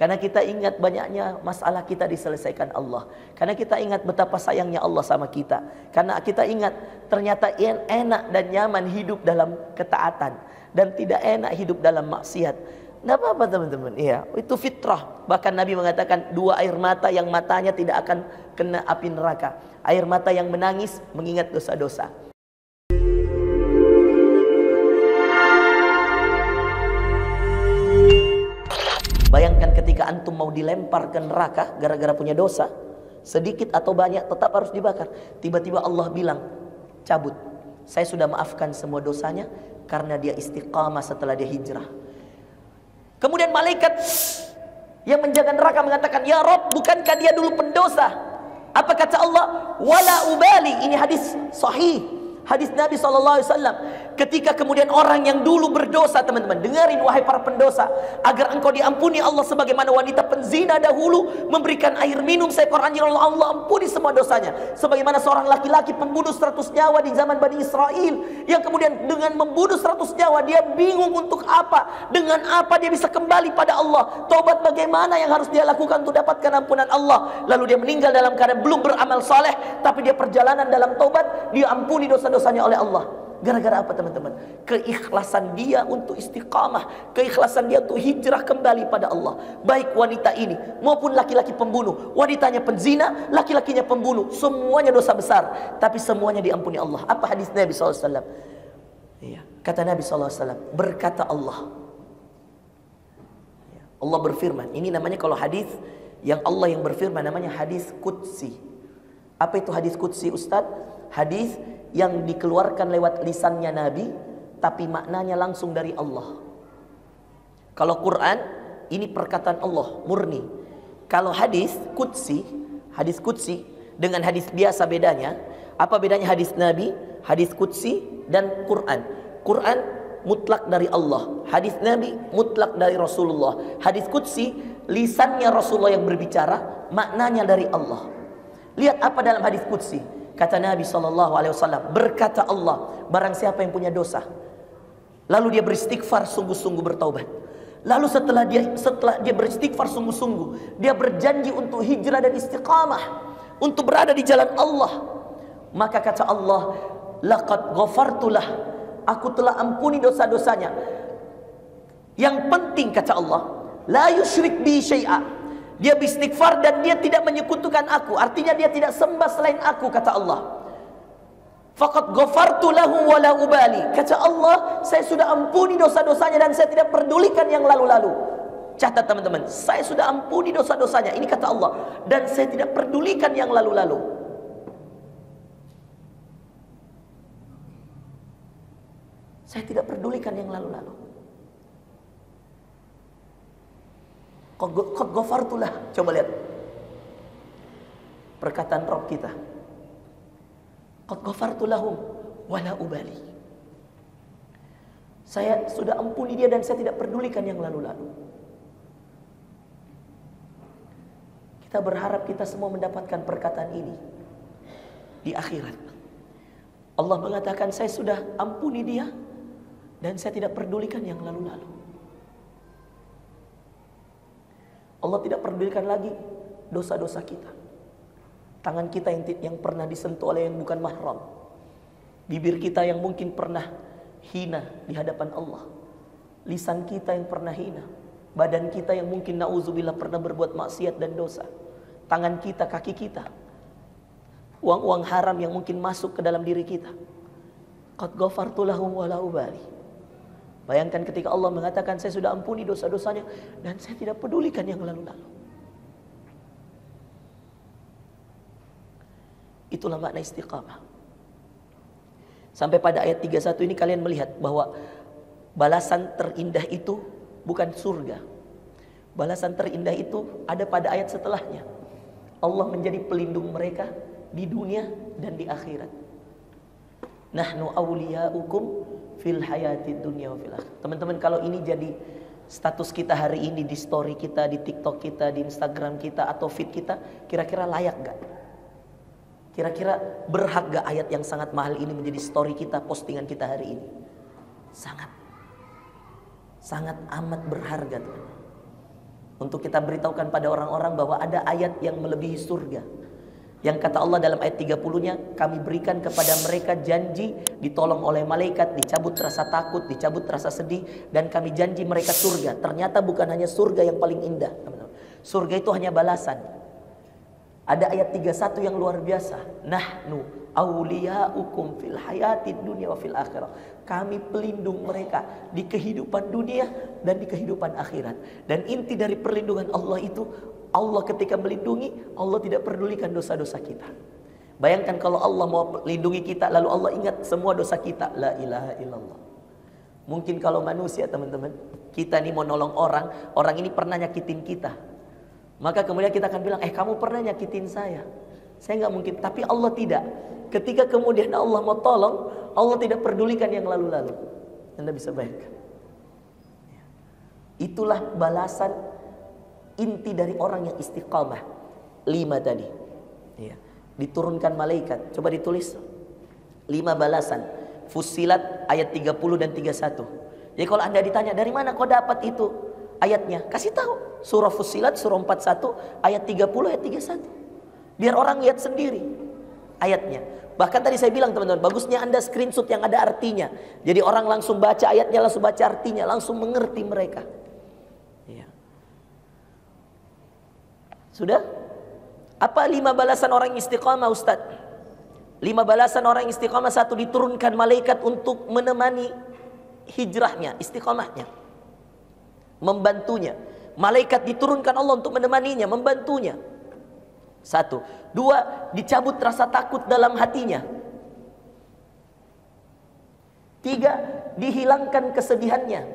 Karena kita ingat banyaknya masalah kita diselesaikan Allah. Karena kita ingat betapa sayangnya Allah sama kita. Karena kita ingat ternyata enak dan nyaman hidup dalam ketaatan. Dan tidak enak hidup dalam maksiat. Tidak apa-apa teman-teman. Iya, itu fitrah. Bahkan Nabi mengatakan 2 air mata yang matanya tidak akan kena api neraka. Air mata yang menangis mengingat dosa-dosa. Bayangkan ketika antum mau dilempar ke neraka gara-gara punya dosa, sedikit atau banyak tetap harus dibakar. Tiba-tiba Allah bilang, cabut. Saya sudah maafkan semua dosanya karena dia istiqamah setelah dia hijrah. Kemudian malaikat yang menjaga neraka mengatakan, ya Rob, bukankah dia dulu pendosa? Apa kata Allah? Wala ubali. Ini hadis sahih. Hadis Nabi SAW. Ketika kemudian orang yang dulu berdosa, teman-teman, dengarin wahai para pendosa, agar engkau diampuni Allah sebagaimana wanita penzina dahulu memberikan air minum seekor anjing, Allah ampuni semua dosanya. Sebagaimana seorang laki-laki pembunuh 100 nyawa di zaman Bani Israel, yang kemudian dengan membunuh 100 nyawa dia bingung untuk apa, dengan apa dia bisa kembali pada Allah. Taubat bagaimana yang harus dia lakukan untuk dapatkan ampunan Allah. Lalu dia meninggal dalam keadaan belum beramal saleh, tapi dia perjalanan dalam taubat, dia ampuni dosa-dosanya oleh Allah. Gara-gara apa teman-teman? Keikhlasan dia untuk istiqamah, keikhlasan dia untuk hijrah kembali pada Allah. Baik wanita ini maupun laki-laki pembunuh, wanitanya penzina, laki-lakinya pembunuh, semuanya dosa besar, tapi semuanya diampuni Allah. Apa hadis Nabi SAW? Iya, kata Nabi SAW, berkata Allah, Allah berfirman. Ini namanya kalau hadis yang Allah yang berfirman namanya hadis qudsi. Apa itu hadis qudsi, Ustaz? Hadis yang dikeluarkan lewat lisannya Nabi, tapi maknanya langsung dari Allah. Kalau Quran, ini perkataan Allah, murni. Kalau hadis qudsi dengan hadis biasa bedanya. Apa bedanya hadis Nabi, hadis qudsi dan Quran? Quran mutlak dari Allah, hadis Nabi mutlak dari Rasulullah. Hadis qudsi, lisannya Rasulullah yang berbicara, maknanya dari Allah. Lihat apa dalam hadis qudsi. Kata Nabi SAW, berkata Allah, barang siapa yang punya dosa, lalu dia beristighfar sungguh-sungguh bertaubat, lalu setelah dia beristighfar sungguh-sungguh, dia berjanji untuk hijrah dan istiqamah, untuk berada di jalan Allah, maka kata Allah, laqad ghafartulah, aku telah ampuni dosa-dosanya. Yang penting kata Allah, la yusyrik bi syai'a, dia beristighfar dan dia tidak menyekutukan aku. Artinya dia tidak sembah selain aku, kata Allah. Faqad ghafartu lahu wa la ubali. Kata Allah, saya sudah ampuni dosa-dosanya dan saya tidak pedulikan yang lalu-lalu. Catat teman-teman, saya sudah ampuni dosa-dosanya. Ini kata Allah, dan saya tidak pedulikan yang lalu-lalu. Saya tidak pedulikan yang lalu-lalu. Qad ghafartulah. Coba lihat perkataan Rabb kita. Qad ghafartulahum wala ubali. Saya sudah ampuni dia dan saya tidak pedulikan yang lalu-lalu. Kita berharap kita semua mendapatkan perkataan ini di akhirat. Allah mengatakan, saya sudah ampuni dia dan saya tidak pedulikan yang lalu-lalu. Allah tidak pedulikan lagi dosa-dosa kita. Tangan kita yang pernah disentuh oleh yang bukan mahram. Bibir kita yang mungkin pernah hina di hadapan Allah. Lisan kita yang pernah hina. Badan kita yang mungkin na'udzubillah pernah berbuat maksiat dan dosa. Tangan kita, kaki kita. Uang-uang haram yang mungkin masuk ke dalam diri kita. Qad ghafartu lahum wa la ubali. Bayangkan ketika Allah mengatakan, saya sudah ampuni dosa-dosanya dan saya tidak pedulikan yang lalu-lalu. Itulah makna istiqamah. Sampai pada ayat 31 ini kalian melihat bahwa balasan terindah itu bukan surga. Balasan terindah itu ada pada ayat setelahnya. Allah menjadi pelindung mereka di dunia dan di akhirat. Nahnu awliya'ukum fil hayati dunya wa fil akhirah. Teman-teman, kalau ini jadi status kita hari ini di story kita, di TikTok kita, di Instagram kita atau feed kita, kira-kira layak gak? Kira-kira berhak gak ayat yang sangat mahal ini menjadi story kita, postingan kita hari ini? Sangat amat berharga, teman. untuk kita beritahukan pada orang-orang bahwa ada ayat yang melebihi surga. Yang kata Allah dalam ayat 30-nya, kami berikan kepada mereka janji ditolong oleh malaikat, dicabut rasa takut, dicabut rasa sedih, dan kami janji mereka surga. Ternyata bukan hanya surga yang paling indah, teman-teman. Surga itu hanya balasan. Ada ayat 31 yang luar biasa. Nahnu awliyaukum fil hayatid dunya wa fil akhirah. Kami pelindung mereka di kehidupan dunia dan di kehidupan akhirat. Dan inti dari perlindungan Allah itu, Allah ketika melindungi, Allah tidak pedulikan dosa-dosa kita. Bayangkan kalau Allah mau melindungi kita, lalu Allah ingat semua dosa kita. La ilaha illallah. Mungkin kalau manusia, teman-teman, kita nih mau nolong orang, orang ini pernah nyakitin kita. Maka kemudian kita akan bilang, kamu pernah nyakitin saya. Saya nggak mungkin. Tapi Allah tidak. Ketika kemudian Allah mau tolong, Allah tidak pedulikan yang lalu-lalu. Anda bisa bayangkan. Itulah balasan inti dari orang yang istiqamah. 5 tadi. Ya. Diturunkan malaikat. Coba ditulis. 5 balasan. Fussilat ayat 30 dan 31. Jadi kalau Anda ditanya, dari mana kau dapat itu ayatnya? Kasih tahu. Surah Fussilat, surah 41, ayat 30, ayat 31. Biar orang lihat sendiri ayatnya. Bahkan tadi saya bilang, teman-teman, bagusnya Anda screenshot yang ada artinya. Jadi orang langsung baca ayatnya, langsung baca artinya, langsung mengerti mereka. Ya. Sudah? Apa 5 balasan orang istiqamah, Ustaz? 5 balasan orang istiqamah. 1, diturunkan malaikat untuk menemani hijrahnya, istiqamahnya, membantunya. Malaikat diturunkan Allah untuk menemaninya, membantunya. 1. 2, dicabut rasa takut dalam hatinya. 3, dihilangkan kesedihannya.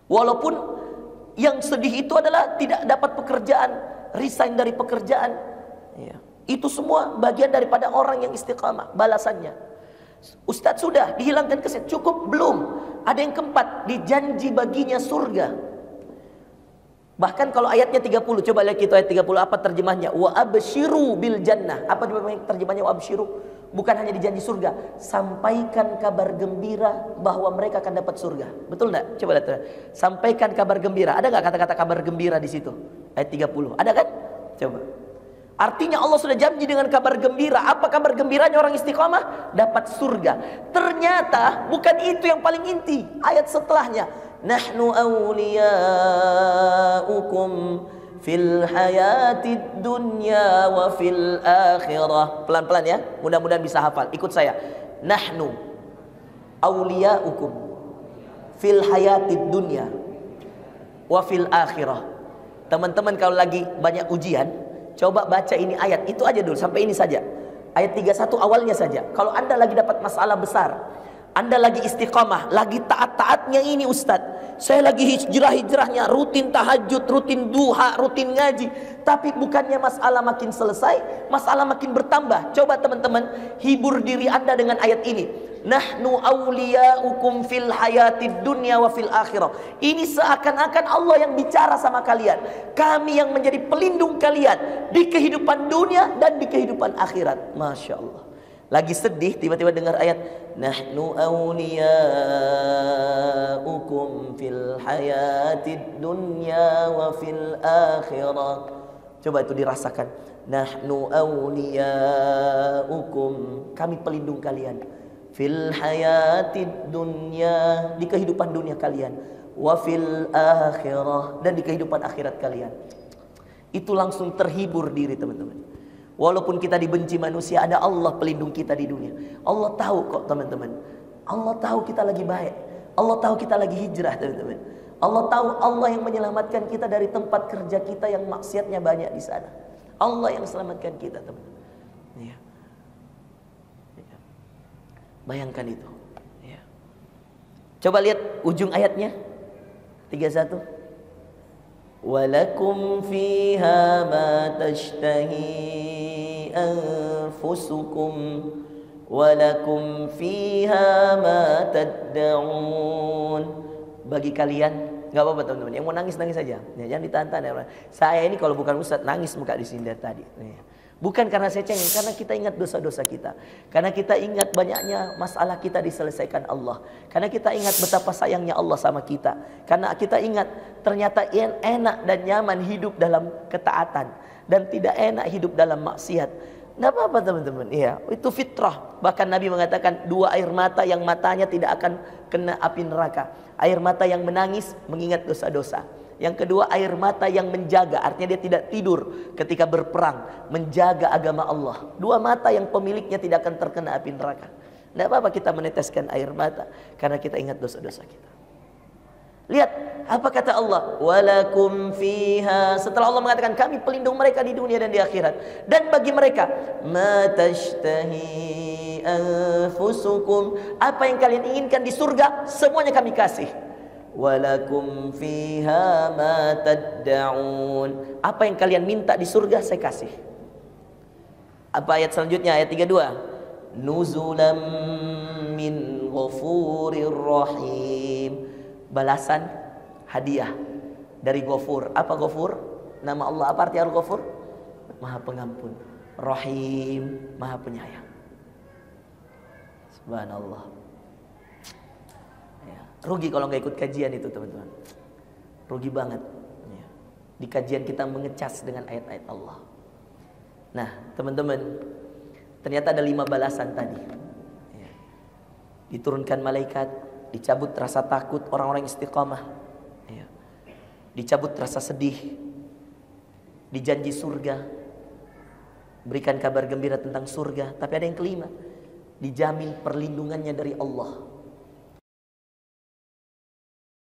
Walaupun yang sedih itu adalah tidak dapat pekerjaan, resign dari pekerjaan. Ya. Itu semua bagian daripada orang yang istiqamah, balasannya. Ustadz, sudah dihilangkan kesedihan, cukup belum? Ada yang keempat, dijanji baginya surga. Bahkan kalau ayatnya 30, coba lihat kita ayat 30, apa terjemahnya? Wa absyiru bil jannah. Apa terjemahnya wa absyiru? Bukan hanya dijanji surga, sampaikan kabar gembira bahwa mereka akan dapat surga. Betul enggak? Coba lihat. Sampaikan kabar gembira. Ada enggak kata-kata kabar gembira di situ? Ayat 30. Ada kan? Coba. Artinya Allah sudah janji dengan kabar gembira. Apa kabar gembiranya orang istiqamah? Dapat surga. Ternyata bukan itu yang paling inti. Ayat setelahnya, nahnu awliyaukum fil hayatid dunya wa fil akhirah. Pelan-pelan ya, mudah-mudahan bisa hafal. Ikut saya. Nahnu awliyaukum fil hayatid dunya wa fil akhirah. Teman-teman kalau lagi banyak ujian, coba baca ini ayat, itu aja dulu, sampai ini saja. Ayat 31 awalnya saja. Kalau Anda lagi dapat masalah besar, Anda lagi istiqamah, lagi taat-taatnya ini Ustadz, saya lagi hijrah-hijrahnya, rutin tahajud, rutin duha, rutin ngaji, tapi bukannya masalah makin selesai, masalah makin bertambah. Coba teman-teman, hibur diri Anda dengan ayat ini. Nahnu awliyaukum fil hayatid dunya wa fil akhirah. Ini seakan-akan Allah yang bicara sama kalian. Kami yang menjadi pelindung kalian di kehidupan dunia dan di kehidupan akhirat. Masya Allah. Lagi sedih, tiba-tiba dengar ayat nahnu awliyaukum fil hayatid dunya wa fil akhirah. Coba itu dirasakan. Nahnu awliyaukum, kami pelindung kalian. Fil hayatid dunya, di kehidupan dunia kalian, wa fil akhirah, dan di kehidupan akhirat kalian. Itu langsung terhibur diri teman-teman. Walaupun kita dibenci manusia, ada Allah pelindung kita di dunia. Allah tahu kok teman-teman. Allah tahu kita lagi baik. Allah tahu kita lagi hijrah teman-teman. Allah tahu, Allah yang menyelamatkan kita dari tempat kerja kita yang maksiatnya banyak di sana. Allah yang selamatkan kita teman-teman. Ya. Bayangkan itu ya. Coba lihat ujung ayatnya 31. Walakum fiha ma tashtahi anfusukum walakum fiha ma tad'un. Bagi kalian, nggak apa-apa teman-teman, yang mau nangis nangis saja ya, jangan ditahan-tahan ya. Saya ini kalau bukan ustadz nangis muka di sini dari tadi ya. Bukan karena saya cengeng, karena kita ingat dosa-dosa kita. Karena kita ingat banyaknya masalah kita diselesaikan Allah. Karena kita ingat betapa sayangnya Allah sama kita. Karena kita ingat ternyata enak dan nyaman hidup dalam ketaatan. Dan tidak enak hidup dalam maksiat. Tidak apa-apa teman-teman. Iya, itu fitrah. Bahkan Nabi mengatakan 2 air mata yang matanya tidak akan kena api neraka. Air mata yang menangis mengingat dosa-dosa. Yang kedua, air mata yang menjaga, artinya dia tidak tidur ketika berperang, menjaga agama Allah. 2 mata yang pemiliknya tidak akan terkena api neraka. Tidak apa-apa kita meneteskan air mata karena kita ingat dosa-dosa kita. Lihat apa kata Allah, walakum fiha. Setelah Allah mengatakan kami pelindung mereka di dunia dan di akhirat, dan bagi mereka ma tashtahi anfusukum, apa yang kalian inginkan di surga semuanya kami kasih. Walakum fiha ma tad'un, apa yang kalian minta di surga saya kasih. Apa ayat selanjutnya, ayat 32, nuzulam min ghafurir rahim, balasan hadiah dari Ghafur. Apa Ghafur? Nama Allah. Apa arti Al-Ghafur? Maha pengampun, Rahim, Maha penyayang. Subhanallah. Rugi kalau nggak ikut kajian itu teman-teman. Rugi banget. Di kajian kita mengecas dengan ayat-ayat Allah. Nah teman-teman, ternyata ada 5 balasan tadi. Diturunkan malaikat, dicabut rasa takut orang-orang istiqamah, dicabut rasa sedih, dijanji surga, berikan kabar gembira tentang surga. Tapi ada yang kelima, dijamin perlindungannya dari Allah.